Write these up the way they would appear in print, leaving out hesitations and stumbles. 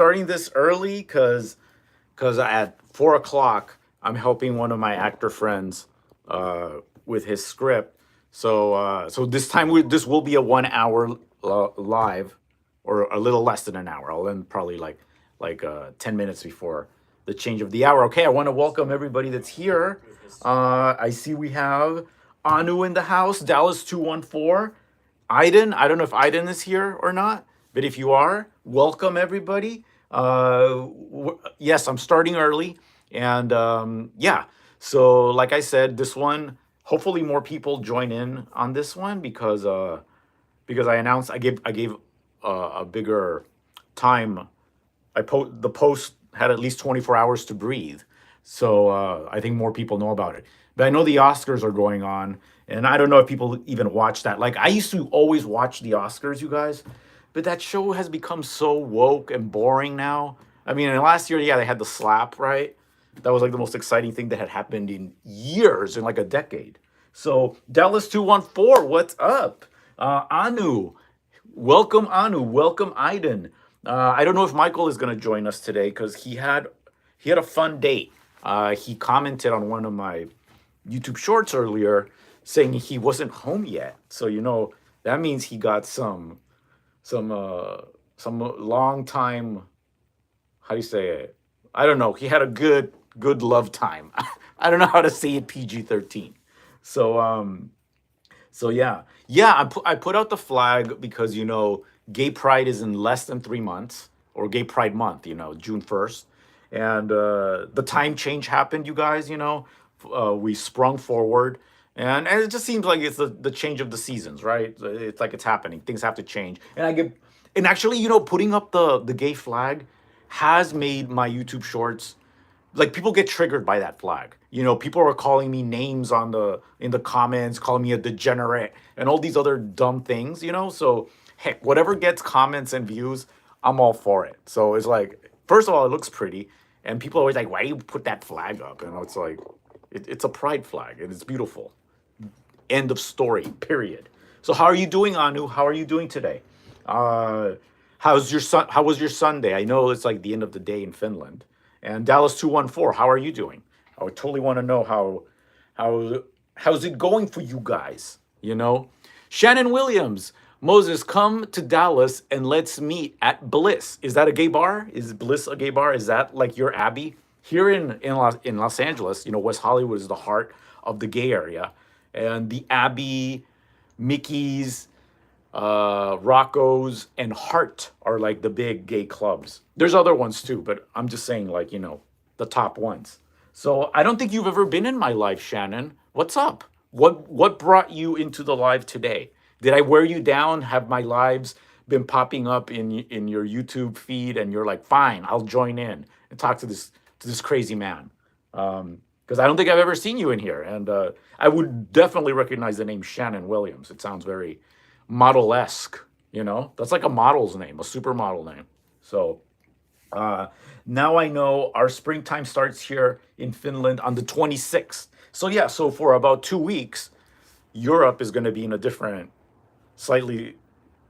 starting this early because at 4 o'clock I'm helping one of my actor friends with his script. So this time this will be a 1 hour live, or a little less than an hour. I'll end probably like 10 minutes before the change of the hour. Okay, I want to welcome everybody that's here. I see we have Anu in the house, Dallas 214. Aiden, I don't know if Aiden is here or not, but if you are, welcome everybody. Yes, I'm starting early, and yeah. So, like I said, this one, hopefully more people join in on this one because I announced I gave a bigger time. The post had at least 24 hours to breathe, so I think more people know about it. But I know the Oscars are going on, and I don't know if people even watch that. Like I used to always watch the Oscars, you guys, but that show has become so woke and boring now. I mean, in last year, yeah, they had the slap, right? That was like the most exciting thing that had happened in years, in like a decade. So Dallas 214, what's up? Anu, welcome Anu, welcome Aiden. I don't know if Michael is going to join us today because he had a fun date. He commented on one of my YouTube shorts earlier saying he wasn't home yet. So that means he got some long time. How do you say it? I don't know. He had a good love time. I don't know how to say it PG-13. So yeah. I put out the flag because Gay Pride is in less than 3 months, or Gay Pride Month. June 1st, and the time change happened. You guys, we sprung forward, and it just seems like it's the change of the seasons, right? It's like it's happening. Things have to change, and actually, putting up the gay flag has made my YouTube shorts, like, people get triggered by that flag. People are calling me names in the comments, calling me a degenerate and all these other dumb things. So heck, whatever gets comments and views, I'm all for it. So it's like, first of all, it looks pretty, and people are always like, "Why do you put that flag up?" And it's like, it's a pride flag, and it's beautiful. End of story. Period. So how are you doing, Anu? How are you doing today? Uh, How was your Sunday? I know it's like the end of the day in Finland. And Dallas 214, how are you doing? I would totally want to know how how's it going for you guys? Shannon Williams, Moses, come to Dallas and let's meet at Bliss. Is that a gay bar? Is Bliss a gay bar? Is that like your Abbey? Here in Los Angeles, West Hollywood is the heart of the gay area. And the Abbey, Mickey's, Rocco's, and Heart are like the big gay clubs. There's other ones too, but I'm just saying, like, the top ones. So I don't think you've ever been in my live, Shannon. What's up? What brought you into the live today? Did I wear you down? Have my lives been popping up in your YouTube feed, and you're like, fine, I'll join in and talk to this crazy man? Because I don't think I've ever seen you in here, and I would definitely recognize the name Shannon Williams. It sounds very model-esque. That's like a model's name, a supermodel name. So uh, now I know our springtime starts here in Finland on the 26th. So yeah, so for about 2 weeks, Europe is going to be in a slightly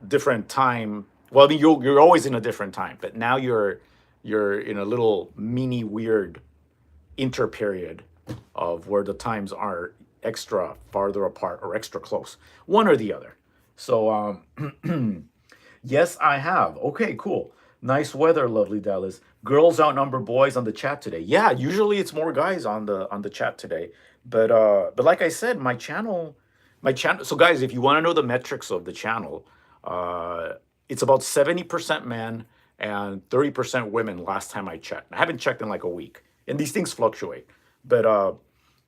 different time. Well, I mean, you're always in a different time, but now you're in a little mini weird interperiod of where the times are extra farther apart or extra close, one or the other. So yes, I have. Okay, cool. Nice weather, lovely Dallas. Girls outnumber boys on the chat today. Yeah, usually it's more guys on the chat today. But like I said, my channel. So guys, if you want to know the metrics of the channel, it's about 70% men and 30% women last time I checked. I haven't checked in like a week. And these things fluctuate. But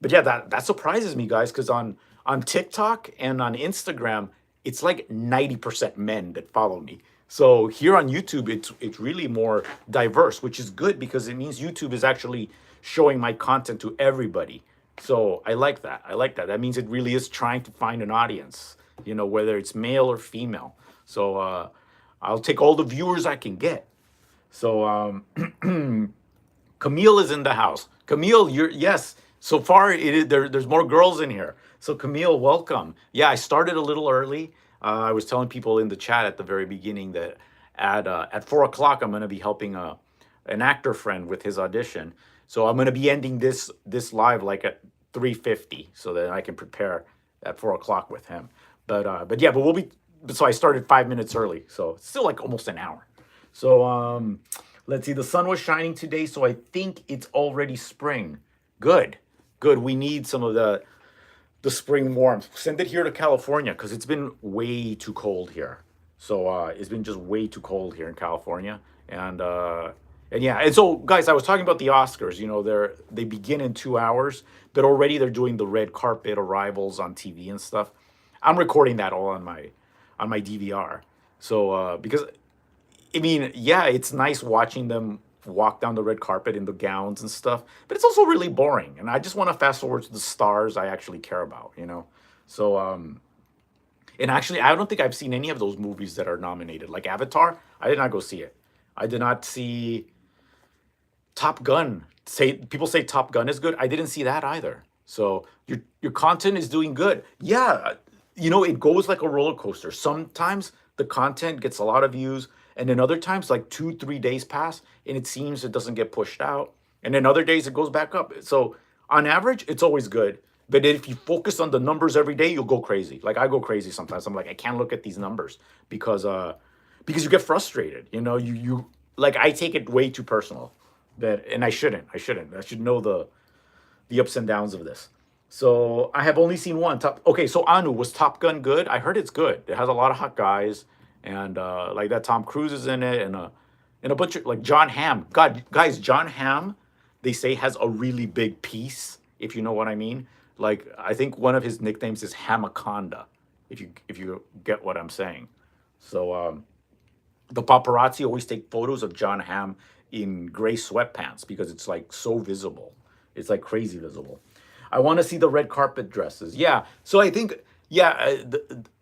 yeah, that surprises me, guys, because on TikTok and on Instagram, it's like 90% men that follow me. So here on YouTube, it's really more diverse, which is good because it means YouTube is actually showing my content to everybody. So I like that. I like that. That means it really is trying to find an audience, whether it's male or female. So I'll take all the viewers I can get. So Camille is in the house. Camille, yes. So far, there's more girls in here. So Camille, welcome. Yeah, I started a little early. I was telling people in the chat at the very beginning that at 4 o'clock. I'm gonna be helping an actor friend with his audition. So I'm gonna be ending this live like at 3:50, so that I can prepare at 4 o'clock with him. But yeah, but we'll be. So I started 5 minutes early, so it's still like almost an hour. So let's see. The sun was shining today, so I think it's already spring. Good, good. We need some of the spring warmth. Send it here to California because it's been way too cold here. So it's been just way too cold here in California, and yeah. And so, guys, I was talking about the Oscars. You know, they begin in 2 hours, but already they're doing the red carpet arrivals on TV and stuff. I'm recording that all on my DVR. So because I mean, yeah, it's nice watching them walk down the red carpet in the gowns and stuff, but it's also really boring. And I just want to fast forward to the stars I actually care about, you know? So, and actually, I don't think I've seen any of those movies that are nominated. Like Avatar, I did not go see it. I did not see Top Gun. Say people say Top Gun is good. I didn't see that either. So your content is doing good. Yeah, you know, it goes like a roller coaster. Sometimes the content gets a lot of views, and then other times like 2 3 days pass and it seems it doesn't get pushed out. And then other days it goes back up. So on average, it's always good. But if you focus on the numbers every day, you'll go crazy. Like I go crazy sometimes. I'm like, I can't look at these numbers because you get frustrated. You know, you like I take it way too personal. That and I shouldn't. I shouldn't. I should know the ups and downs of this. So I have only seen one. Okay, so Anu, was Top Gun good? I heard it's good. It has a lot of hot guys, and like that Tom Cruise is in it, and a bunch of like John Hamm. God, guys, John Hamm, they say has a really big piece. If you know what I mean. Like I think one of his nicknames is Hamaconda. If you get what I'm saying. So the paparazzi always take photos of John Hamm in gray sweatpants because it's like so visible. It's like crazy visible. I want to see the red carpet dresses. Yeah. So I think yeah,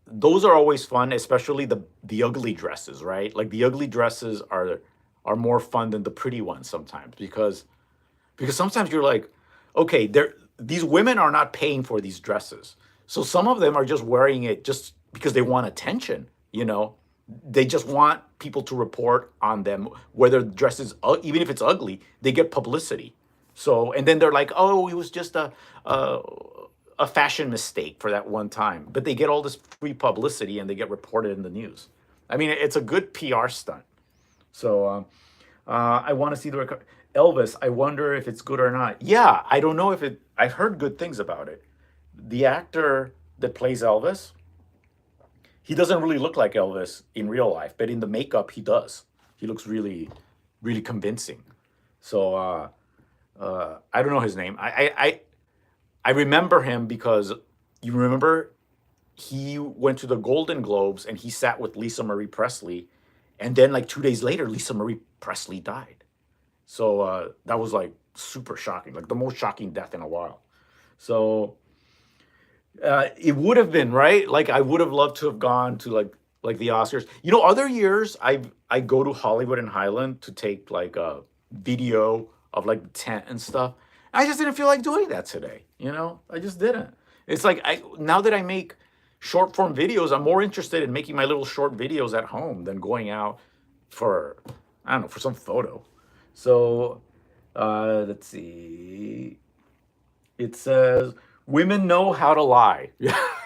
those are always fun, especially the ugly dresses, right? Like the ugly dresses are more fun than the pretty ones sometimes because sometimes you're like, okay, these women are not paying for these dresses. So some of them are just wearing it just because they want attention, you know. They just want people to report on them whether the dress is even if it's ugly, they get publicity. So and then they're like, "Oh, it was just a a fashion mistake for that one time." But they get all this free publicity and they get reported in the news. I mean, it's a good PR stunt. So I want to see the Elvis. I wonder if it's good or not. Yeah, I don't know if it. I've heard good things about it. The actor that plays Elvis, he doesn't really look like Elvis in real life, but in the makeup, he does. He looks really, really convincing. So I don't know his name. I remember him because you remember he went to the Golden Globes and he sat with Lisa Marie Presley, and then like 2 days later, Lisa Marie Presley died. So that was like super shocking, like the most shocking death in a while. So it would have been right. Like I would have loved to have gone to like the Oscars. You know, other years I go to Hollywood and Highland to take like a video of like the tent and stuff. I just didn't feel like doing that today. You know, I just didn't. It's like I now that I make short form videos, I'm more interested in making my little short videos at home than going out for I don't know for some photo. So let's see. It says women know how to lie.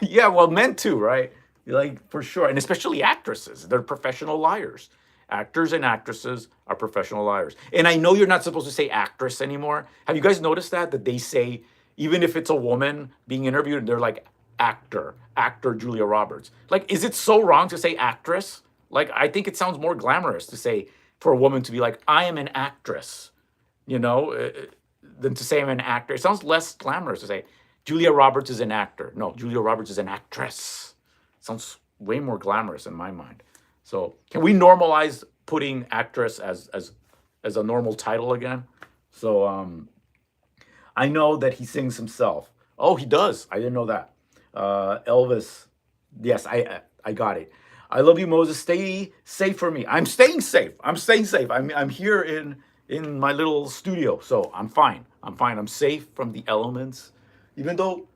Yeah, well, men too, right? Like for sure, and especially actresses. They're professional liars. Actors and actresses are professional liars. And I know you're not supposed to say actress anymore. Have you guys noticed that they say even if it's a woman being interviewed, they're like actor Julia Roberts. Like, is it so wrong to say actress? Like, I think it sounds more glamorous to say for a woman to be like, I am an actress, you know, than to say I'm an actor. It sounds less glamorous to say Julia Roberts is an actor. No, Julia Roberts is an actress. Sounds way more glamorous in my mind. So can we normalize putting actress as a normal title again? So I know that he sings himself. Oh, he does. I didn't know that. Elvis. Yes, I got it. I love you, Moses. Stay safe for me. I'm staying safe. I'm staying safe. I'm here in my little studio, so I'm fine. I'm fine. I'm safe from the elements, even though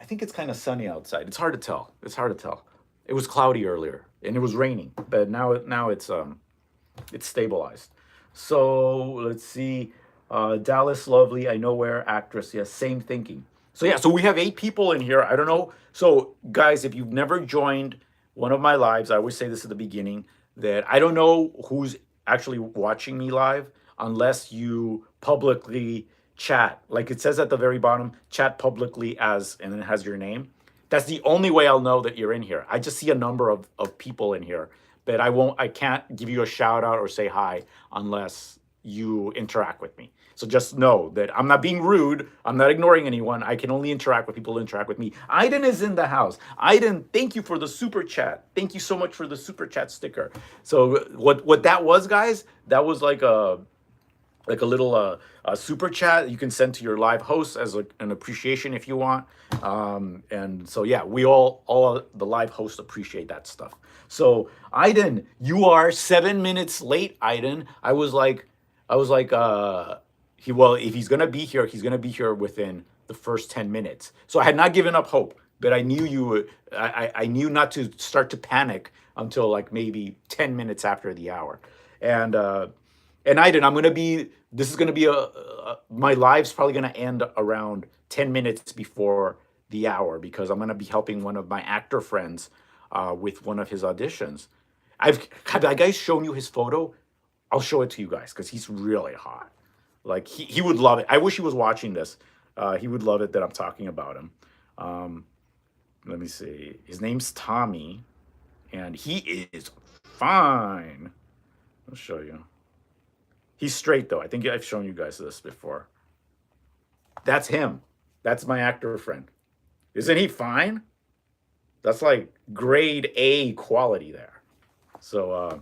I think it's kind of sunny outside. It's hard to tell. It's hard to tell. It was cloudy earlier. and it was raining, but now it's stabilized. So let's see. Dallas Lovely, I know where actress. Yes, same thinking. So yeah, so we have 8 people in here. I don't know. So guys, if you've never joined one of my lives, I always say this at the beginning that I don't know who's actually watching me live unless you publicly chat. Like it says at the very bottom, chat publicly as, and then it has your name. That's the only way I'll know that you're in here. I just see a number of people in here, but I can't give you a shout out or say hi unless you interact with me. So just know that I'm not being rude. I'm not ignoring anyone. I can only interact with people who interact with me. Aiden is in the house. Aiden, thank you for the super chat. Thank you so much for the super chat sticker. So what that was, guys, that was like a little super chat you can send to your live host as an appreciation if you want. And so yeah, we all the live hosts appreciate that stuff. So Aiden, you are 7 minutes late. Aiden, I was like, if he's gonna be here, he's gonna be here within the first 10 minutes. So I had not given up hope, but I knew you. I knew not to start to panic until like maybe 10 minutes after the hour, and uh, and Aiden, I'm gonna be. This is gonna be my live's probably gonna end around 10 minutes before the hour because I'm gonna be helping one of my actor friends with one of his auditions. Have I guys shown you his photo? I'll show it to you guys because he's really hot. Like he would love it. I wish he was watching this. He would love it that I'm talking about him. Um, Let me see. His name's Tommy, and he is fine. I'll show you. He's straight though. I think I've shown you guys this before. That's him. That's my actor friend. Isn't he fine? That's like grade A quality there. So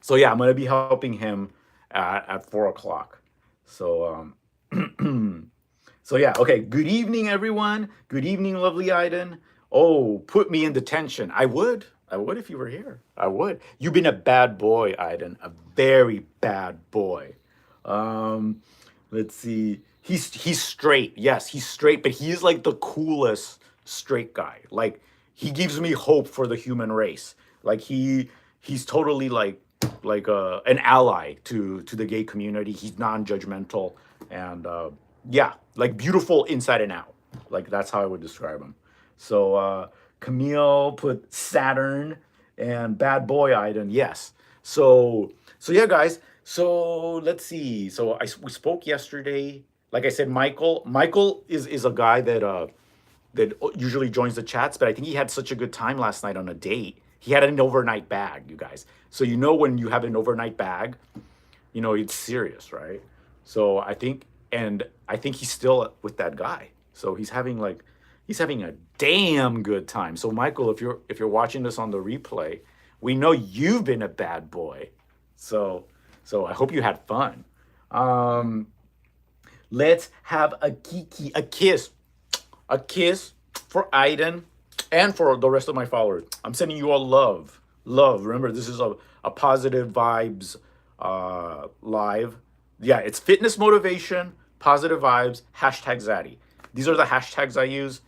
so yeah, I'm gonna be helping him at 4 o'clock. So so yeah, okay. Good evening, everyone. Good evening, lovely Aiden. Oh, put me in detention. I would. I would if you were here. I would. You've been a bad boy, Aiden. A very bad boy. Um, let's see. He's straight. Yes, he's straight, but he is like the coolest straight guy. Like he gives me hope for the human race. Like he's totally like an ally to the gay community. He's non-judgmental and yeah, like beautiful inside and out. Like that's how I would describe him. So Camille put Saturn and bad boy Aiden. Yes. So yeah, guys. So let's see. So we spoke yesterday. Like I said, Michael is a guy that usually joins the chats, but I think he had such a good time last night on a date. He had an overnight bag, you guys. So you know when you have an overnight bag, you know it's serious, right? So I think he's still with that guy. So he's having a damn good time. So Michael, if you're watching this on the replay, we know you've been a bad boy. So so I hope you had fun. Um, let's have a kiss for Aiden and for the rest of my followers. I'm sending you all love, love. Remember, this is a positive vibes live. Yeah, it's fitness motivation, positive vibes, hashtag Zaddy. These are the hashtags I use.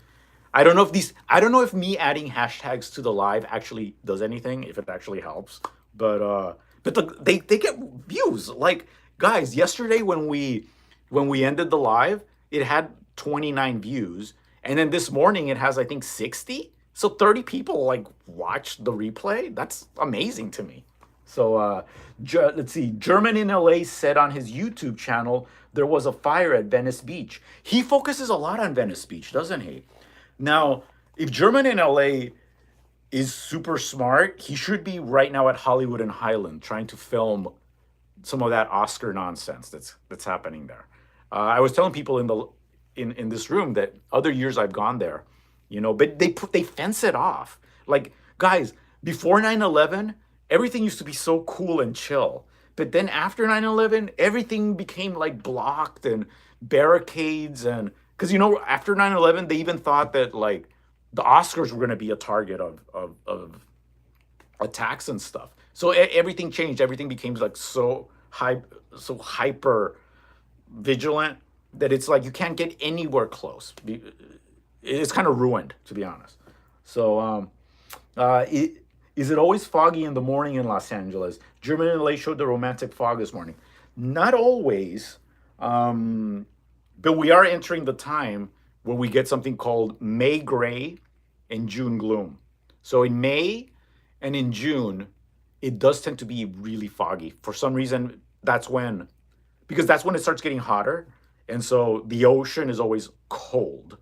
I don't know if me adding hashtags to the live actually does anything, if it actually helps. But they get views. Like guys, yesterday when we ended the live, it had 29 views, and then this morning it has I think 60. So 30 people like watched the replay. That's amazing to me. So let's see. German in LA said on his YouTube channel there was a fire at Venice Beach. He focuses a lot on Venice Beach, doesn't he? Now, if German in LA is super smart, he should be right now at Hollywood and Highland trying to film some of that Oscar nonsense that's happening there. I was telling people in this room that other years I've gone there, but they fence it off. Like guys, before 9/11, everything used to be so cool and chill. But then after 9/11, everything became like blocked and barricades and because after 9/11, they even thought that like the Oscars were going to be a target of attacks and stuff. So everything changed. Everything became like so hyper vigilant that it's like you can't get anywhere close. It's kind of ruined, to be honest. So Is it always foggy in the morning in Los Angeles? German and LA showed the romantic fog this morning. Not always, um, but we are entering the time where we get something called May gray and June gloom. So in May and in June, it does tend to be really foggy. For some reason, that's when, because that's when it starts getting hotter. And so the ocean is always cold,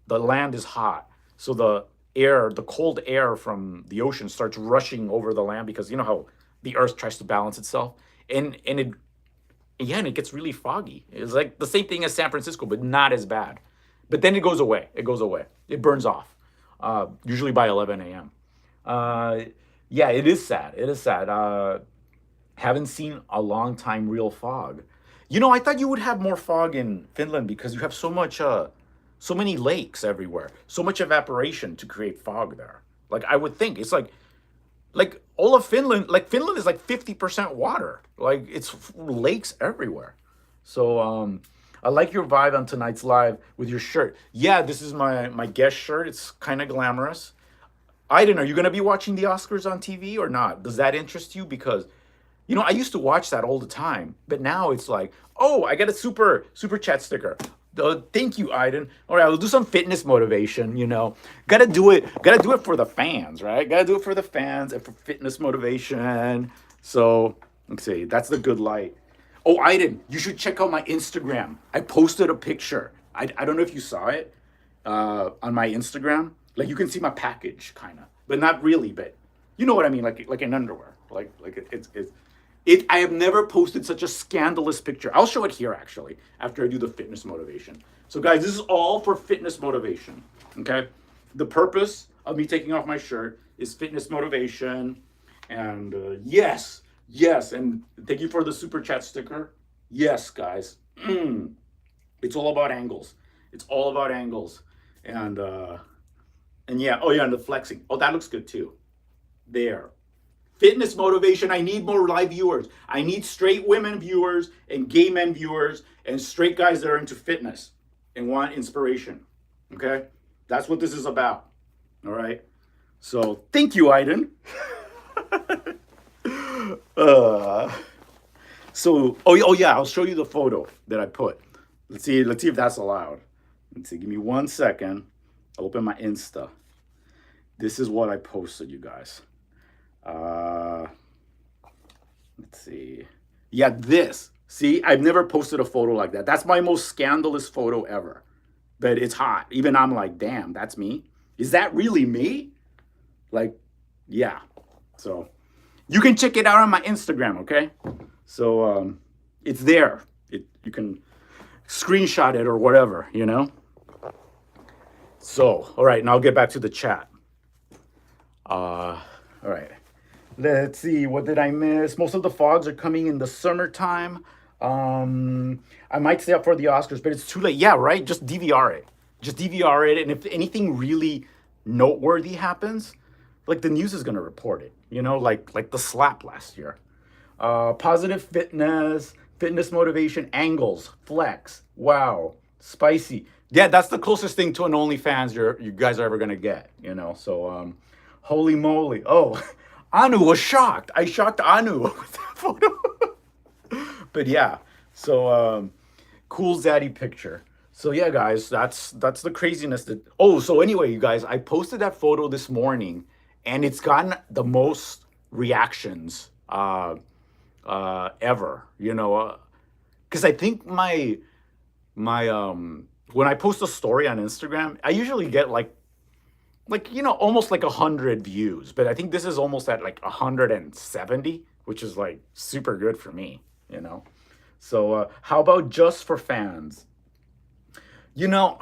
the land is hot. So the cold air from the ocean starts rushing over the land because you know how the earth tries to balance itself. And it yeah, and it gets really foggy. It's like the same thing as San Francisco, but not as bad. But then it goes away. It goes away. It burns off, usually by 11 a.m. Uh, yeah, it is sad. It is sad. Haven't seen a long time real fog. You know, I thought you would have more fog in Finland because you have so many lakes everywhere, so much evaporation to create fog there. Like I would think, it's like all of Finland. Like Finland is like 50% water. Like it's lakes everywhere. So I like your vibe on tonight's live with your shirt. Yeah, this is my guest shirt. It's kind of glamorous. Aiden, are you going to be watching the Oscars on TV or not? Does that interest you? Because you know, I used to watch that all the time, but now it's like, oh, I got a super chat sticker. Thank you, Aiden. All right, we'll do some fitness motivation. You know, gotta do it for the fans, right? Gotta do it for the fans and for fitness motivation. So let's see, that's the good light. Oh, Aiden, you should check out my Instagram. I posted a picture. I don't know if you saw it on my Instagram. Like you can see my package, kind of, but not really. But you know what I mean, like in underwear. Like I have never posted such a scandalous picture. I'll show it here actually after I do the fitness motivation. So guys, this is all for fitness motivation. Okay, the purpose of me taking off my shirt is fitness motivation, and yes, and thank you for the super chat sticker. Yes, guys, it's all about angles. It's all about angles, and yeah, oh yeah, and the flexing. Oh, that looks good too. There. Fitness motivation. I need more live viewers. I need straight women viewers and gay men viewers and straight guys that are into fitness and want inspiration. Okay? That's what this is about. All right? So, thank you, Aiden. Oh yeah, I'll show you the photo that I put. Let's see if that's allowed. Let's see, give me 1 second. I'll open my Insta. This is what I posted, you guys. Let's see. Yeah, this. See, I've never posted a photo like that. That's my most scandalous photo ever. But it's hot. Even I'm like, damn, that's me. Is that really me? Like, yeah. So you can check it out on my Instagram, okay? So it's there. You can screenshot it or whatever, you know? So, all right, now I'll get back to the chat. All right. Let's see, what did I miss? Most of the fogs are coming in the summertime. I might stay up for the Oscars, but it's too late. Yeah, right? Just DVR it. Just DVR it. And if anything really noteworthy happens, like the news is going to report it, you know, like the slap last year. Positive fitness motivation, angles, flex. Wow, spicy. Yeah, that's the closest thing to an OnlyFans you guys are ever going to get, you know. So, holy moly. Oh, Anu was shocked. I shocked Anu with that photo. But yeah, so cool Zaddy picture. So yeah, guys, that's the craziness that. Oh, so anyway, you guys, I posted that photo this morning, and it's gotten the most reactions ever. You know, because I think my when I post a story on Instagram, I usually get like you know, almost like 100 views, but I think this is almost at like 170, which is like super good for me, you know. So how about just for fans? You know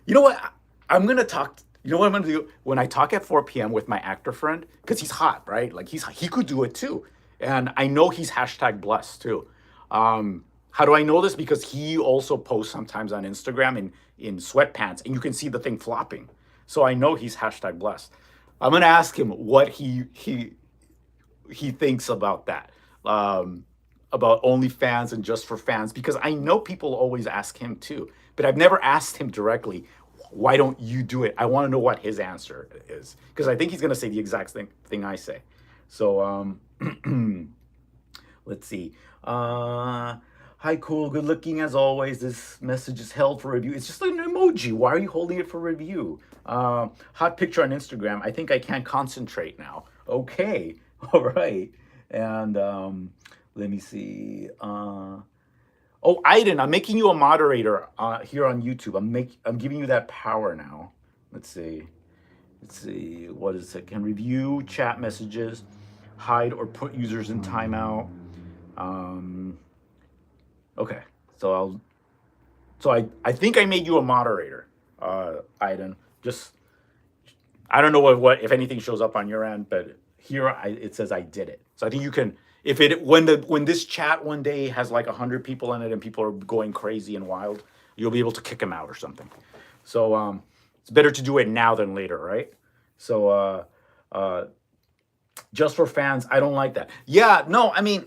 what, I'm gonna talk. You know what I'm gonna do when I talk at 4 p.m. with my actor friend, because he's hot, right? Like he could do it too, and I know he's hashtag blessed too. How do I know this? Because he also posts sometimes on Instagram in sweatpants, and you can see the thing flopping. So I know he's hashtag blessed. I'm gonna ask him what he thinks about that, about OnlyFans and just for fans, because I know people always ask him too, but I've never asked him directly. why don't you do it? I want to know what his answer is, because I think he's going to say the exact thing I say. So let's see. Hi, cool, good looking as always. This message is held for review. It's just an emoji. Why are you holding it for review? Hot picture on Instagram. I think I can't concentrate now. Okay, all right. And let me see. Oh, Aiden, I'm making you a moderator here on YouTube. I'm giving you that power now. Let's see. Let's see. What is it? Can review chat messages, hide or put users in timeout. Okay. I think I made you a moderator, Aiden. Just I don't know what if anything shows up on your end, but here it says I did it. So I think you can if it when this chat one day has like 100 people in it and people are going crazy and wild, you'll be able to kick them out or something. So it's better to do it now than later, right? So just for fans, I don't like that. Yeah, no, I mean,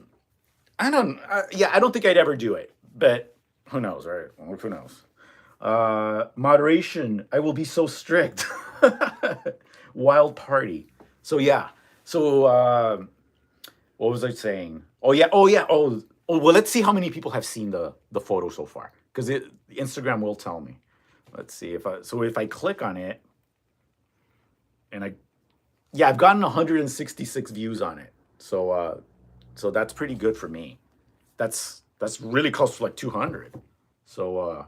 I don't. I don't think I'd ever do it, but who knows, right? Who knows? Moderation, I will be so strict. Wild party. So yeah. So what was I saying? Oh yeah. Oh yeah. Well, let's see how many people have seen the photo so far, because Instagram will tell me. Let's see if I click on it, and I've gotten 166 views on it. So that's pretty good for me. That's really close to like 200. So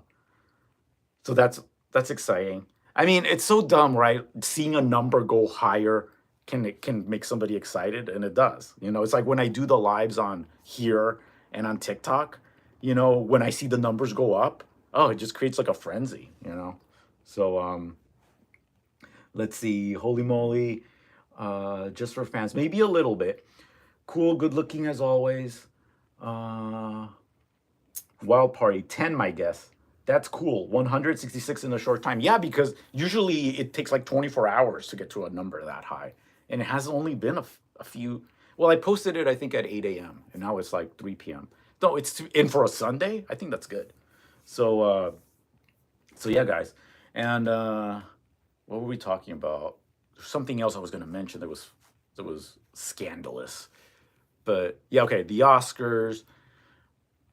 that's exciting. I mean, it's so dumb, right? Seeing a number go higher can make somebody excited, and it does. It's like when I do the lives on here and on TikTok, when I see the numbers go up, oh, it just creates like a frenzy. So let's see, holy moly, just for fans, maybe a little bit. Cool, good looking as always. Wild party, 10, my guess. That's cool. 166 in a short time. Yeah, because usually it takes like 24 hours to get to a number that high. And it has only been a few. Well, I posted it, I think, at 8 a.m. And now it's like 3 p.m. No, it's in for a Sunday. I think that's good. So yeah, guys. And what were we talking about? There's something else I was going to mention that was scandalous. But yeah, okay. The Oscars.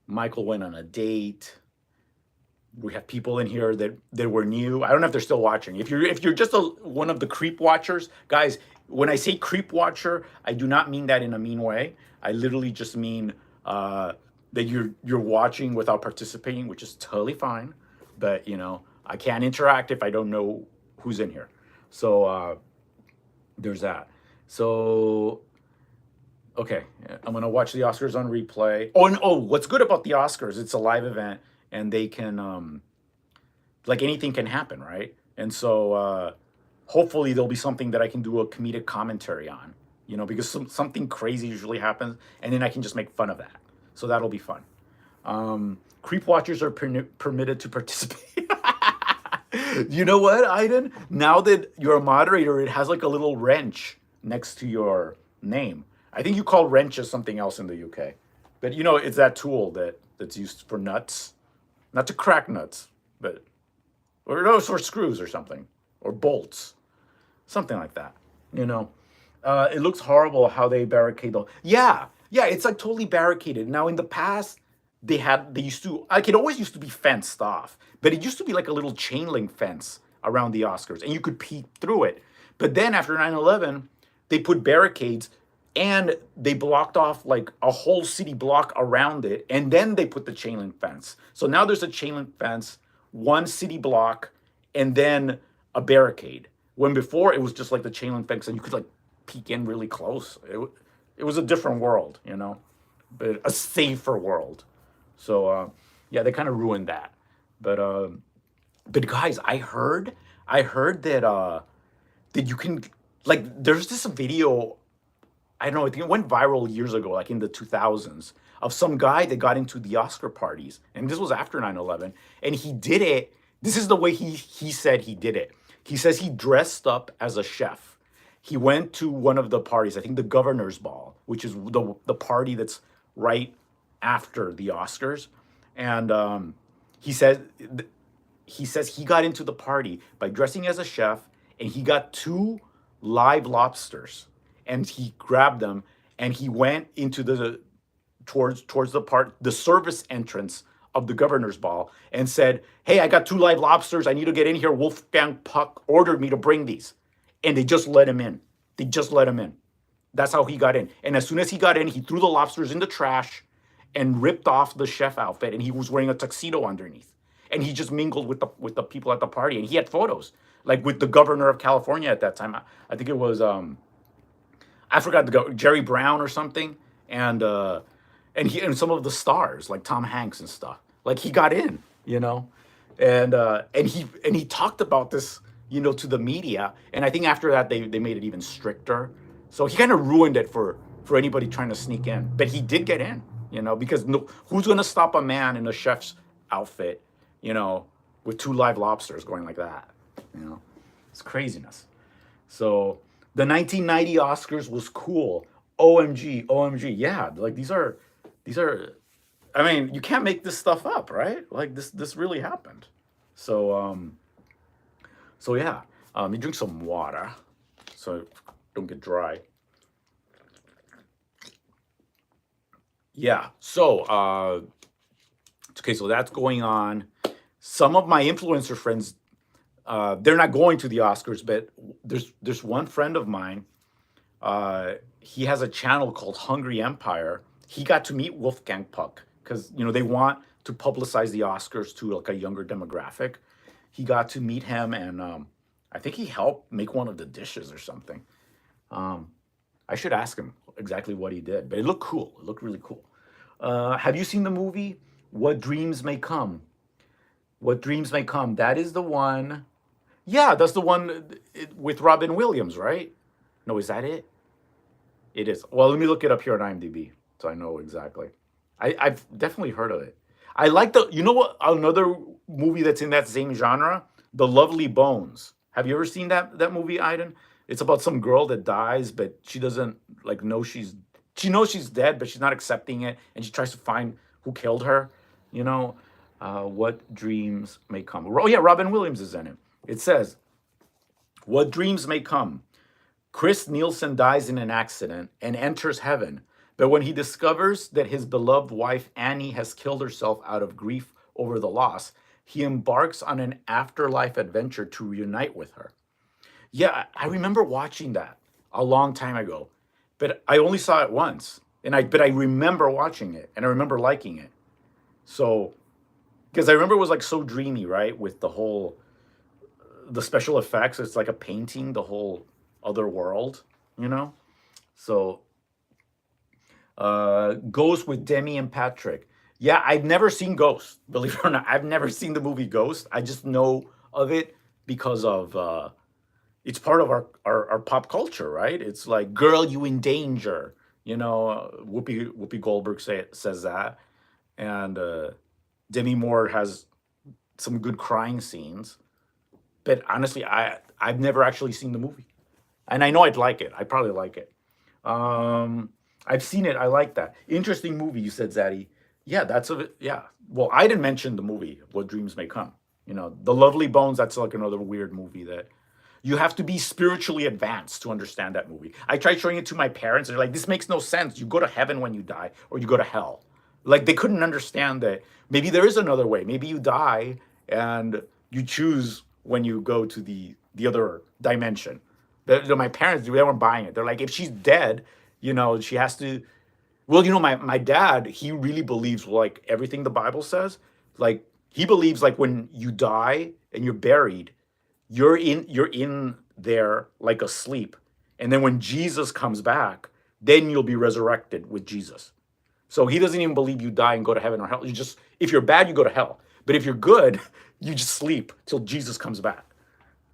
Michael went on a date. We have people in here that were new. I don't know if they're still watching. If you're just one of the creep watchers, guys, when I say creep watcher, I do not mean that in a mean way. I literally just mean that you're watching without participating, which is totally fine. But I can't interact if I don't know who's in here. So there's that. So okay, I'm gonna watch the Oscars on replay. Oh, and what's good about the Oscars? It's a live event, and they can, like anything can happen, right? And so hopefully there'll be something that I can do a comedic commentary on, because something crazy usually happens, and then I can just make fun of that. So that'll be fun. Creep watchers are permitted to participate. You know what, Aiden? Now that you're a moderator, it has like a little wrench next to your name. I think you call wrenches something else in the UK. But it's that tool that's used for nuts. Not to crack nuts, but or screws or something. Or bolts. Something like that. It looks horrible how they barricade the Yeah, it's like totally barricaded. Now in the past, they used to it always used to be fenced off. But it used to be like a little chain link fence around the Oscars, and you could peek through it. But then after 9/11, they put barricades, and they blocked off like a whole city block around it, and then they put the chain link fence. So now there's a chain link fence, one city block, and then a barricade. When before it was just like the chain link fence, and you could like peek in really close. It was a different world, but a safer world. So yeah, they kind of ruined that. But guys, I heard that that you can there's this video. I don't know, I think it went viral years ago, like in the 2000s, of some guy that got into the Oscar parties. And this was after 9/11. And he did it. This is the way he said he did it. He says he dressed up as a chef. He went to one of the parties, I think the Governor's Ball, which is the party that's right after the Oscars. And he said he says he got into the party by dressing as a chef, and he got two live lobsters, and he grabbed them, and he went into the towards the service entrance of the governor's ball, and said, "Hey, I got two live lobsters. I need to get in here. Wolfgang Puck ordered me to bring these," and they just let him in. They just let him in. That's how he got in. And as soon as he got in, he threw the lobsters in the trash and ripped off the chef outfit, and he was wearing a tuxedo underneath. And he just mingled with the people at the party, and he had photos like with the governor of California at that time. I think it was I forgot the Jerry Brown or something, and some of the stars like Tom Hanks and stuff. Like he got in, and he talked about this, to the media. And I think after that they made it even stricter. So he kind of ruined it for anybody trying to sneak in. But he did get in, because no, who's going to stop a man in a chef's outfit, with two live lobsters going like that? It's craziness. So the 1990 Oscars was cool. OMG, OMG. Yeah, like these are I mean, you can't make this stuff up, right? Like this really happened. So yeah. You drink some water so don't get dry. Yeah. So okay, so that's going on. Some of my influencer friends, they're not going to the Oscars, but there's one friend of mine. He has a channel called Hungry Empire. He got to meet Wolfgang Puck because they want to publicize the Oscars to like a younger demographic. He got to meet him, and I think he helped make one of the dishes or something. I should ask him exactly what he did, but it looked cool. It looked really cool. Have you seen the movie What Dreams May Come? What Dreams May Come. That is the one. Yeah, that's the one with Robin Williams, right? No, is that it? It is. Well, let me look it up here on IMDb so I know exactly. I've definitely heard of it. I like what, another movie that's in that same genre? The Lovely Bones. Have you ever seen that movie, Aiden? It's about some girl that dies, but she doesn't like know she knows she's dead, but she's not accepting it, and she tries to find who killed her. What Dreams May Come. Oh yeah, Robin Williams is in it. It says, "What dreams may come. Chris Nielsen dies in an accident and enters heaven, but when he discovers that his beloved wife Annie has killed herself out of grief over the loss, he embarks on an afterlife adventure to reunite with her." Yeah, I remember watching that a long time ago, but I only saw it once, but I remember watching it and I remember liking it. So, because I remember it was like so dreamy, right? With the special effects, it's like a painting, the whole other world, So, Ghost with Demi and Patrick. Yeah, I've never seen Ghost, believe it or not. I've never seen the movie Ghost. I just know of it because of it's part of our pop culture, right? It's like, girl, you in danger. Whoopi Goldberg says that, and Demi Moore has some good crying scenes. But honestly, I've never actually seen the movie, and I know I'd like it. I'd probably like it. I've seen it. I like that. Interesting movie, you said, Zaddy. Yeah, that's of it. Yeah. Well, I didn't mention the movie What Dreams May Come. The Lovely Bones. That's like another weird movie that you have to be spiritually advanced to understand that movie. I tried showing it to my parents. They're like, this makes no sense. You go to heaven when you die, or you go to hell. Like, they couldn't understand that maybe there is another way. Maybe you die and you choose when you go to the other dimension. My parents, they weren't buying it. They're like, if she's dead, she has to. Well, my dad, he really believes like everything the Bible says. Like, he believes like when you die and you're buried, you're in there like asleep, and then when Jesus comes back, then you'll be resurrected with Jesus. So he doesn't even believe you die and go to heaven or hell. If you're bad, you go to hell, but if you're good, you just sleep till Jesus comes back,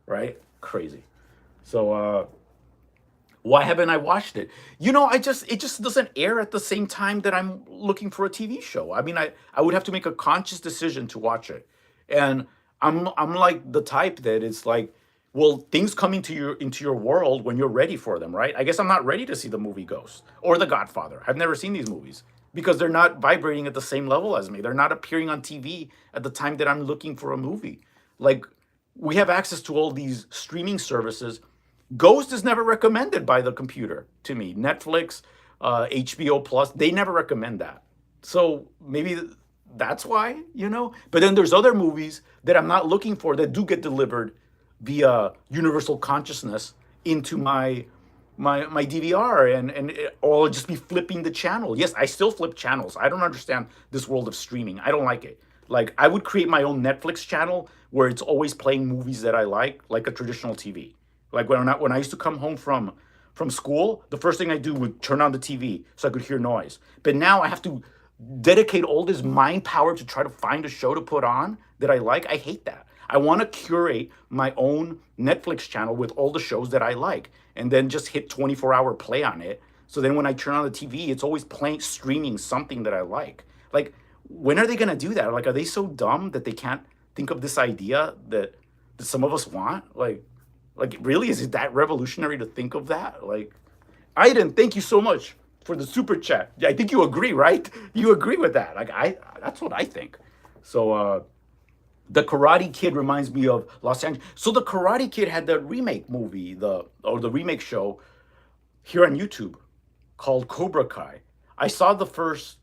right? Crazy. So why haven't I watched it? It just doesn't air at the same time that I'm looking for a TV show. I mean, I would have to make a conscious decision to watch it, and I'm like the type that it's like, well, things come into your world when you're ready for them, right? I guess I'm not ready to see the movie Ghost or The Godfather. I've never seen these movies because they're not vibrating at the same level as me. They're not appearing on TV at the time that I'm looking for a movie. Like, we have access to all these streaming services. Ghost is never recommended by the computer to me. Netflix, HBO Plus, they never recommend that. So maybe that's why, you know. But then there's other movies that I'm not looking for that do get delivered via universal consciousness into my DVR, or I'll just be flipping the channel. Yes, I still flip channels. I don't understand this world of streaming. I don't like it. Like, I would create my own Netflix channel where it's always playing movies that I like a traditional TV. Like, when I used to come home from school, the first thing I do would turn on the TV so I could hear noise. But now I have to dedicate all this mind power to try to find a show to put on that I like. I hate that. I want to curate my own Netflix channel with all the shows that I like, and then just hit 24-hour play on it. So then when I turn on the TV, it's always playing, streaming something that I like. Like, when are they going to do that? Like, are they so dumb that they can't think of this idea that some of us want? Like, really, is it that revolutionary to think of that? Like, Aiden, thank you so much for the super chat. I think you agree, right? You agree with that. Like, that's what I think. So, the Karate Kid reminds me of Los Angeles. So the Karate Kid had the remake movie, the remake show here on YouTube called Cobra Kai. I saw the first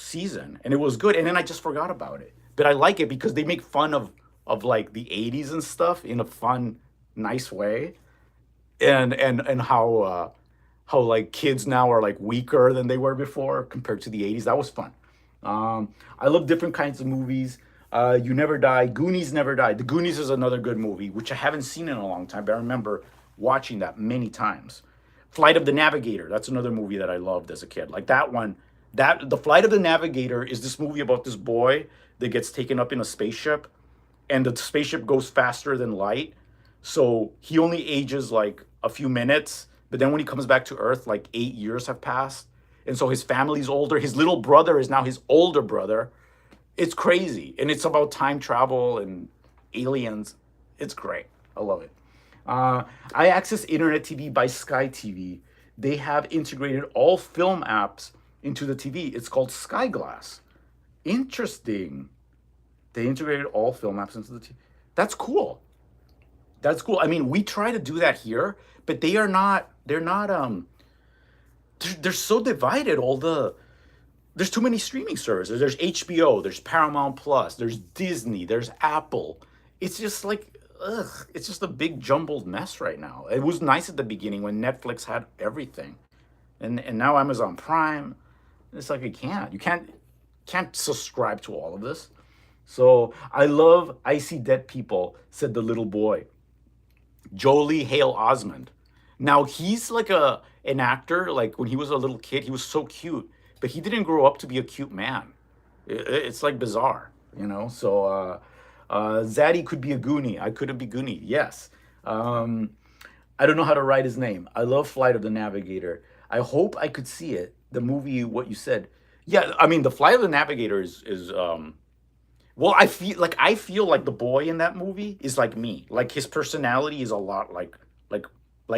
season, and it was good, and then I just forgot about it. But I like it because they make fun of like the 80s and stuff in a fun, nice way. And how like kids now are like weaker than they were before compared to the 80s. That was fun. I love different kinds of movies. You Never Die. Goonies Never Die. The Goonies is another good movie, which I haven't seen in a long time, but I remember watching that many times. Flight of the Navigator. That's another movie that I loved as a kid. Like that one. The Flight of the Navigator is this movie about this boy that gets taken up in a spaceship, and the spaceship goes faster than light. So he only ages like a few minutes, but then when he comes back to Earth, like 8 years have passed. And so his family's older. His little brother is now his older brother. It's crazy. And it's about time travel and aliens. It's great. I love it. I access internet TV by Sky TV. They have integrated all film apps into the TV. It's called Sky Glass. Interesting. They integrated all film apps into the TV. That's cool. That's cool. I mean, we try to do that here, but they're not, they're so divided. There's too many streaming services. There's HBO, there's Paramount Plus, there's Disney, there's Apple. It's just like, ugh, it's just a big jumbled mess right now. It was nice at the beginning when Netflix had everything. And now Amazon Prime. It's like you can't subscribe to all of this. So I see dead people, said the little boy. Jolie Hale Osmond. Now he's like an actor. Like when he was a little kid, he was so cute, but he didn't grow up to be a cute man. It's like bizarre, you know. So Zaddy could be a Goonie. I could be Goonie. Yes. I don't know how to write his name. I love Flight of the Navigator. I hope I could see it. The movie, what you said. Yeah, I mean, the Flight of the Navigator is well, I feel like the boy in that movie is like me. Like his personality is a lot like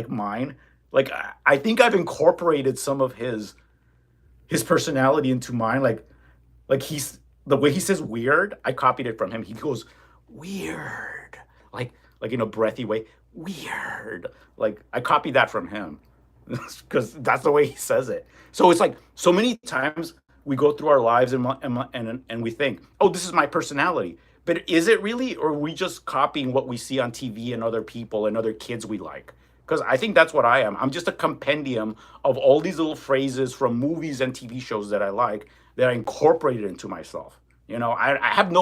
mine. Like I think I've incorporated some of his personality into mine. Like he's the way he says weird, I copied it from him. He goes weird. Like in a breathy way. Weird. Like I copied that from him. Because that's the way he says it. So it's like so many times we go through our lives and we think, oh, this is my personality. But is it really, or are we just copying what we see on TV and other people and other kids we like? Because I think that's what I am. I'm just a compendium of all these little phrases from movies and TV shows that I like that I incorporated into myself. You know, I have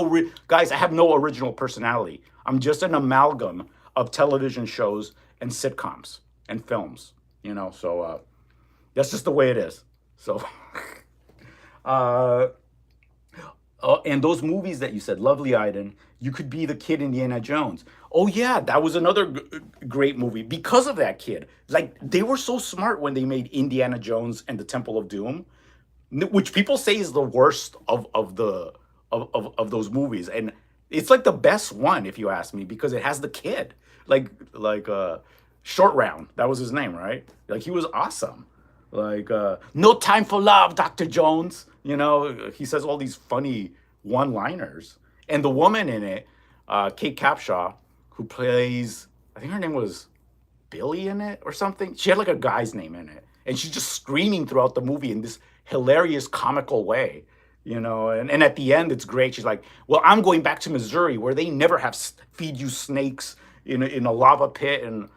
guys, I have no original personality. I'm just an amalgam of television shows and sitcoms and films. You know, so that's just the way it is. So, and those movies that you said, Lovely Iden, you could be the kid Indiana Jones. Oh yeah, that was another great movie because of that kid. Like they were so smart when they made Indiana Jones and the Temple of Doom, which people say is the worst of those movies, and it's like the best one if you ask me because it has the kid, like Short Round. That was his name, right? Like he was awesome. Like no time for love, Dr. Jones. You know, he says all these funny one-liners, and the woman in it, Kate Capshaw, who plays, I think her name was Billy in it or something. She had like a guy's name in it, and she's just screaming throughout the movie in this hilarious, comical way, And at the end, it's great. She's like, "Well, I'm going back to Missouri, where they never have feed you snakes in a lava pit," and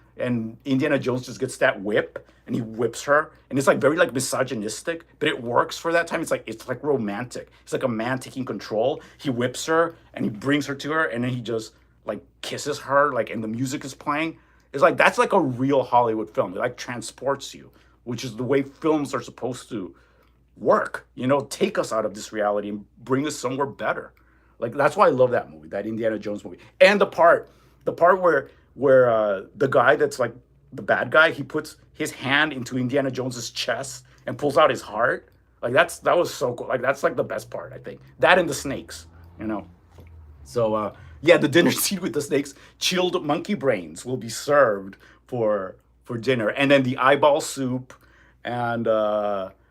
Indiana Jones just gets that whip and he whips her, and it's like very like misogynistic, but it works for that time. It's like romantic. It's like a man taking control. He whips her and he brings her to her, and then he just like kisses her, like, and the music is playing. It's like that's like a real Hollywood film. It like transports you, which is the way films are supposed to work. Take us out of this reality and bring us somewhere better. Like that's why I love that movie, that Indiana Jones movie, and the part where the guy that's like the bad guy, he puts his hand into Indiana Jones's chest and pulls out his heart. Like that was so cool. Like that's like the best part, I think. That and the snakes, you know. So yeah, the dinner scene with the snakes, chilled monkey brains will be served for dinner, and then the eyeball soup, and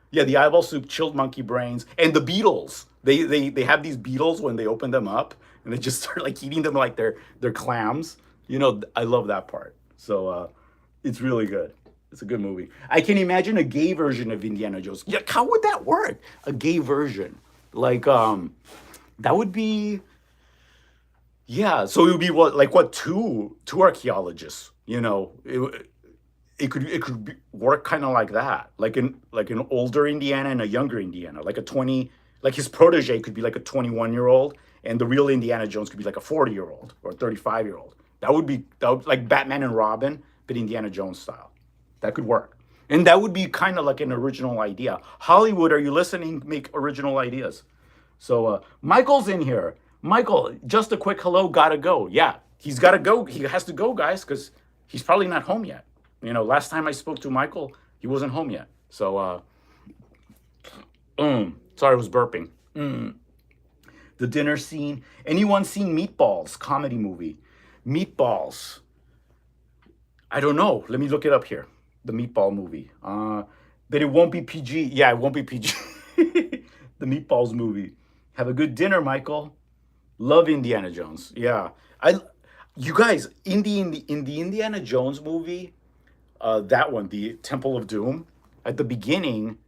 yeah, the eyeball soup, chilled monkey brains, and the beetles. They have these beetles when they open them up, and they just start like eating them like they're clams. I love that part. So it's really good. It's a good movie. I can imagine a gay version of Indiana Jones. Yeah, how would that work? A gay version, like that would be. Yeah, so it would be what two archaeologists, it could work kind of like that, like an older Indiana and a younger Indiana, like a 20, like his protege could be like a 21-year-old, and the real Indiana Jones could be like a 40-year-old or a 35-year-old. That would like Batman and Robin, but Indiana Jones style. That could work, and that would be kind of like an original idea. Hollywood, are you listening? Make original ideas. So Michael's in here. Michael, just a quick hello, gotta go. Yeah, he's gotta go. He has to go, guys, because he's probably not home yet. Last time I spoke to Michael, he wasn't home yet. So, sorry, I was burping. The dinner scene. Anyone seen Meatballs, comedy movie? Meatballs. I don't know. Let me look it up here. The Meatball movie. But it won't be PG. Yeah, it won't be PG. The Meatballs movie. Have a good dinner, Michael. Love Indiana Jones. Yeah, you guys in the Indiana Jones movie, that one, the Temple of Doom. At the beginning,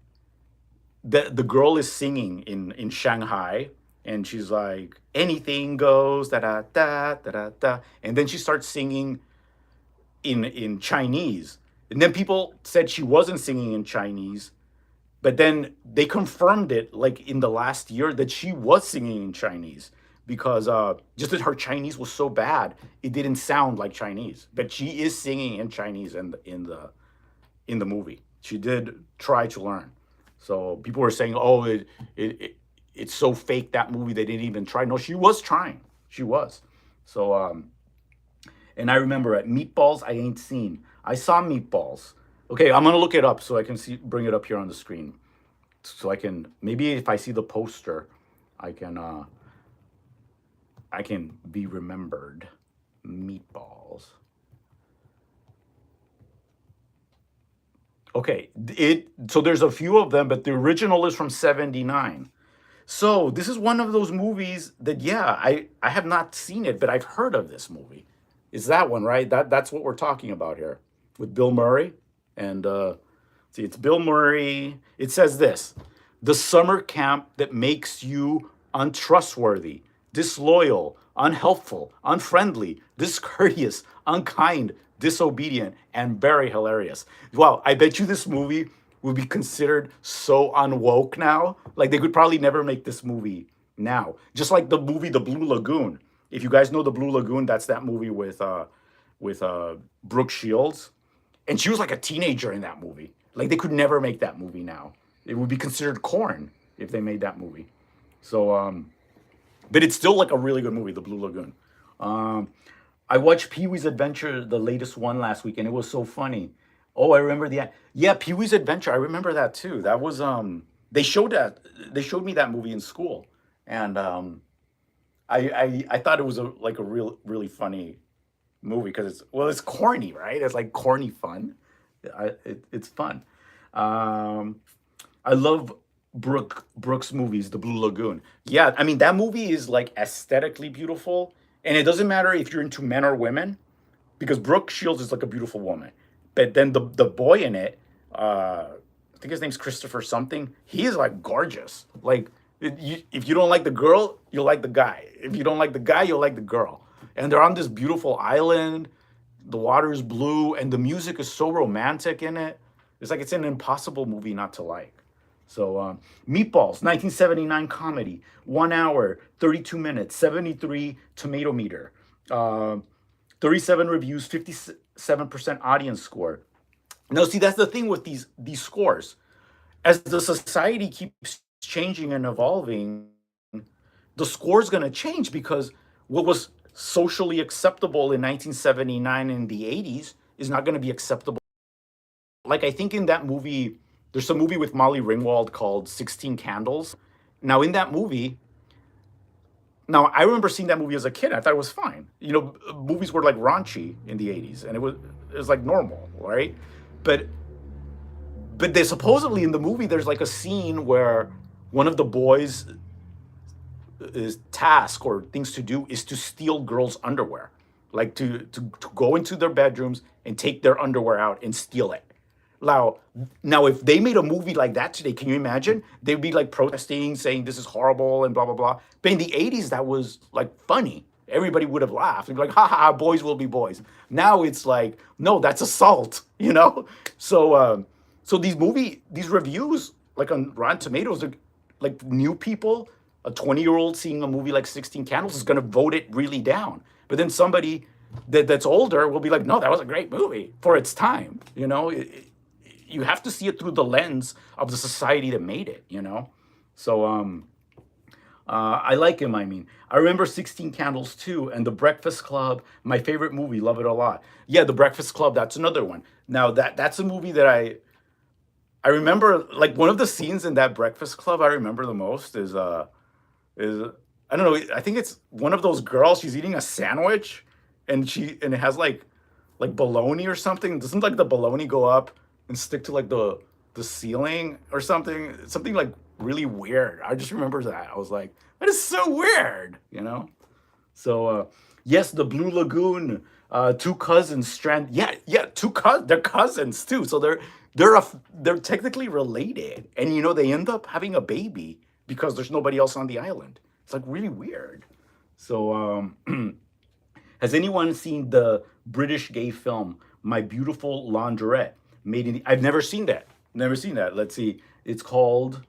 the girl is singing in Shanghai, and she's like, anything goes, da da da da da da, and then she starts singing in Chinese, and then people said she wasn't singing in Chinese, but then they confirmed it like in the last year that she was singing in Chinese, because just that her Chinese was so bad, it didn't sound like Chinese. But she is singing in Chinese in the movie. She did try to learn. So people were saying, "Oh, it's so fake, that movie. They didn't even try." No, she was trying. She was. So and I remember at Meatballs, I ain't seen. I saw Meatballs. Okay, I'm gonna look it up so I can bring it up here on the screen, so I can, maybe if I see the poster, I can be remembered. Meatballs. Okay, so there's a few of them, but the original is from '79. So this is one of those movies that, yeah, I have not seen it, but I've heard of this movie. Is that one, right? That's what we're talking about here with Bill Murray. And see, it's Bill Murray. It says this: the summer camp that makes you untrustworthy, disloyal, unhelpful, unfriendly, discourteous, unkind, disobedient, and very hilarious. Wow, I bet you this movie would be considered so unwoke now. Like they could probably never make this movie now. Just like the movie The Blue Lagoon. If you guys know The Blue Lagoon, that's that movie with Brooke Shields, and she was like a teenager in that movie. Like they could never make that movie now. It would be considered corn if they made that movie. So but it's still like a really good movie, The Blue Lagoon. I watched Pee Wee's Adventure, the latest one, last week, and it was so funny. Oh, I remember yeah, Pee Wee's Adventure. I remember that too. That was they showed me that movie in school, and I thought it was like a really funny movie because it's corny, right? It's like corny fun. It's fun. I love Brooks movies, The Blue Lagoon. Yeah, I mean that movie is like aesthetically beautiful, And it doesn't matter if you're into men or women, because Brooke Shields is like a beautiful woman. But then the boy in it, I think his name's Christopher something. He is like gorgeous. Like if you don't like the girl, you'll like the guy. If you don't like the guy, you'll like the girl. And they're on this beautiful island. The water is blue, and the music is so romantic in it. It's like it's an impossible movie not to like. So, Meatballs, 1979 comedy, 1 hour, 32 minutes, 73 tomato meter, uh, 37 reviews, 57% audience score. Now, see, that's the thing with these scores. As the society keeps changing and evolving, the score's going to change because what was socially acceptable in 1979 in the 80s is not going to be acceptable. Like, I think in that movie, there's a movie with Molly Ringwald called 16 Candles. Now, in that movie, now I remember seeing that movie as a kid. I thought it was fine. You know, movies were like raunchy in the 80s, and it was like normal, right? But they supposedly in the movie there's like a scene where one of the boys' is task or things to do is to steal girls' underwear, like to go into their bedrooms and take their underwear out and steal it. Now, now, if they made a movie like that today, can you imagine? They'd be like protesting, saying this is horrible and blah blah blah. But in the 80s, that was like funny. Everybody would have laughed. They'd be like, "Ha ha, ha, boys will be boys." Now it's like, no, that's assault. You know. So, so these reviews, like on Rotten Tomatoes, are like new people. A 20-year-old seeing a movie like 16 Candles is going to vote it really down. But then somebody that's older will be like, no, that was a great movie for its time. You know, you have to see it through the lens of the society that made it, you know? So I like him, I mean. I remember 16 Candles too, and The Breakfast Club, my favorite movie, love it a lot. Yeah, The Breakfast Club, that's another one. Now that's a movie that I remember, like one of the scenes in that Breakfast Club I remember the most is I don't know, I think it's one of those girls, she's eating a sandwich and it has like bologna or something. Doesn't like the bologna go up and stick to like the ceiling or something? Something like really weird. I just remember that. I was like, that is so weird, you know? So yes, the Blue Lagoon, two cousins strand. Yeah, yeah, they're cousins too. So they're technically related, and you know they end up having a baby because there's nobody else on the island. It's like really weird. So has anyone seen the British gay film My Beautiful Laundrette? Made in the, I've never seen that. Never seen that. Let's see. It's called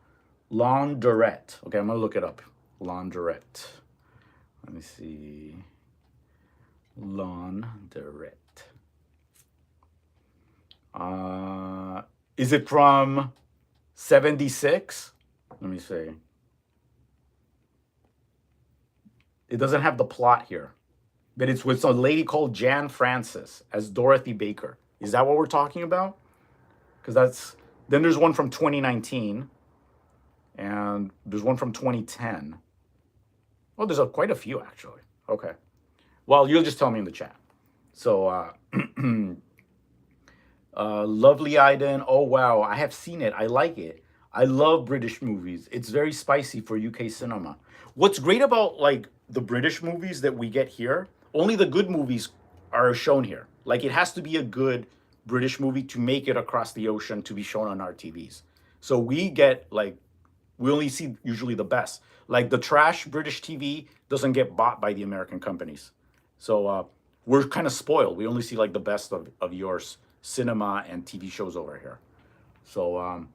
Laundrette. Okay, I'm gonna look it up. Laundrette. Let me see. Laundrette. Is it from 76? Let me see. It doesn't have the plot here, but it's with a lady called Jan Francis as Dorothy Baker. Is that what we're talking about? Because then there's one from 2019, and there's one from 2010. Oh, there's quite a few actually. Okay. Well, you'll just tell me in the chat. So, Lovely Iden. Oh wow, I have seen it. I like it. I love British movies. It's very spicy for UK cinema. What's great about like the British movies that we get here, only the good movies are shown here. Like it has to be a good British movie to make it across the ocean to be shown on our TVs. So we only see usually the best. Like the trash British TV doesn't get bought by the American companies. So we're kind of spoiled. We only see like the best of yours cinema and TV shows over here. So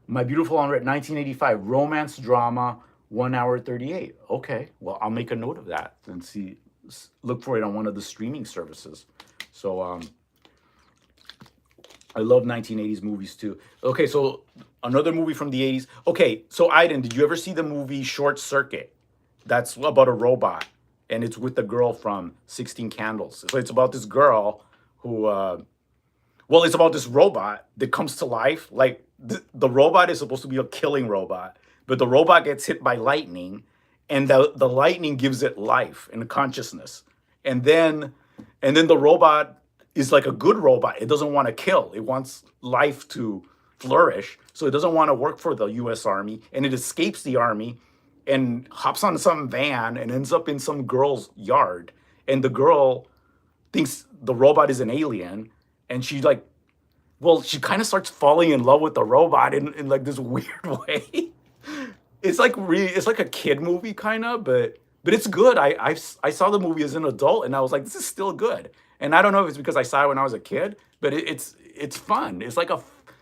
My Beautiful Laundrette, 1985, romance drama, 1 hour 38. Okay, well I'll make a note of that and look for it on one of the streaming services. So I love 1980s movies too. Okay, so another movie from the 80s. Okay, so Aiden, did you ever see the movie Short Circuit? That's about a robot, and it's with the girl from 16 Candles. So it's about this girl who, well, it's about this robot that comes to life. Like the robot is supposed to be a killing robot, but the robot gets hit by lightning, and the lightning gives it life and consciousness. And then the robot is like a good robot. It doesn't want to kill. It wants life to flourish. So it doesn't want to work for the US Army, and it escapes the army and hops on some van and ends up in some girl's yard. And the girl thinks the robot is an alien. And she like, well, she kind of starts falling in love with the robot in like this weird way. It's like a kid movie kind of, but it's good. I saw the movie as an adult and I was like, this is still good. And I don't know if it's because I saw it when I was a kid, but it's fun. It's like a